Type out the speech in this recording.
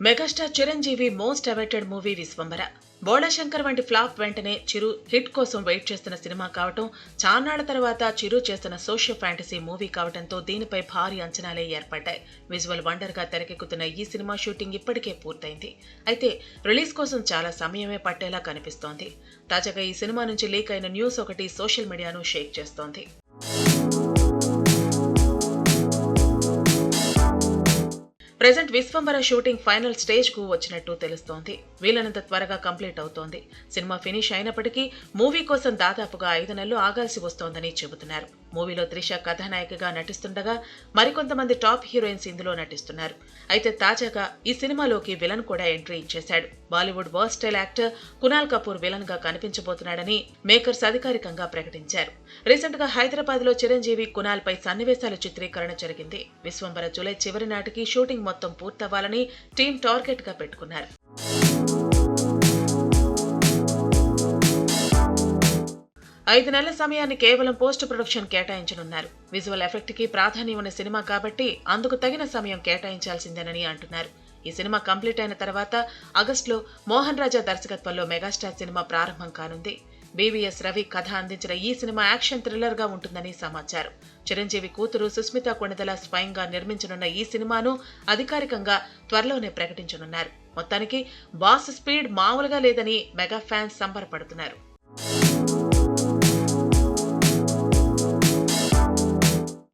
Megastar Chiranjeevi most awaited movie Vishwambhara. Bhola Shankar వంటి flop వెంటనే చిరు hit కోసం వెయిట్ చేస్తున్న సినిమా కావటం, చాన్నాళ్ల తర్వాత చిరు చేస్తున్న సోషల్ ఫ్యాంటసీ మూవీ కావటంతో దీనిపై భారీ అంచనాలే ఏర్పడ్డాయి. విజువల్ వండర్ గా తెరకెక్కుతున్న ఈ సినిమా షూటింగ్ ఇప్పటికే పూర్తయింది. అయితే రిలీజ్ కోసం చాలా సమయమే పట్టేలా కనిపిస్తోంది. తాజాగా ఈ సినిమా నుంచి లీక్ అయిన న్యూస్ ఒకటి సోషల్ మీడియాను షేక్ చేస్తోంది. Present Vishwambhara shooting final stage కు వచ్చినట్టు తెలుస్తోంది. వీలైనంత త్వరగా కంప్లీట్ అవుతోంది. సినిమా ఫినిష్ అయినప్పటికీ మూవీ కోసం దాదాపుగా 5 నెలలు ఆగాల్సి వస్తోందని చెబుతున్నారు. మూవీలో త్రిష కథానాయికగా నటిస్తుండగా మరికొంతమంది టాప్ హీరోయిన్స్ ఇందులో నటిస్తున్నారు. అయితే తాజాగా ఈ సినిమాలోకి విలన్ కూడా ఎంట్రీ ఇచ్చేశాడు. Bollywood versatile actor Kunal Kapoor villain గా కనిపించబోతున్నాడని మేకర్స్ అధికారికంగా ప్రకటించారు. రీసెంట్ గా హైదరాబాద్ లో చిరంజీవి కునాల్ పై సన్నివేశాల చిత్రీకరణ జరిగింది. విశ్వంబర జూలై చివరి నాటికి షూటింగ్ మొత్తం పూర్తవ్వాలని టీం టార్గెట్ గా పెట్టుకున్నారు. 5 నెలల సమయాన్ని కేవలం పోస్ట్ ప్రొడక్షన్ కేటాయించనున్నారు. విజువల్ ఎఫెక్ట్ కి ప్రాధాన్యం ఉన్న సినిమా కాబట్టి అందుకు తగిన సమయం కేటాయించాల్సిందేనని అంటున్నారు. ఈ సినిమా కంప్లీట్ అయిన తర్వాత ఆగస్టులో మోహన్ రాజా దర్శకత్వంలో మెగాస్టార్ సినిమా ప్రారంభం కానుంది. బీవీఎస్ రవి కథ అందించిన ఈ సినిమా యాక్షన్ థ్రిల్లర్ గా ఉంటుందని సమాచారం. చిరంజీవి కూతురు సుస్మిత కొణిదెల స్వయంగా నిర్మించనున్న ఈ సినిమాను అధికారికంగా త్వరలోనే ప్రకటించనున్నారు. మొత్తానికి బాస్ స్పీడ్ మామూలుగా లేదని మెగా ఫ్యాన్స్ సంబరపడుతున్నారు.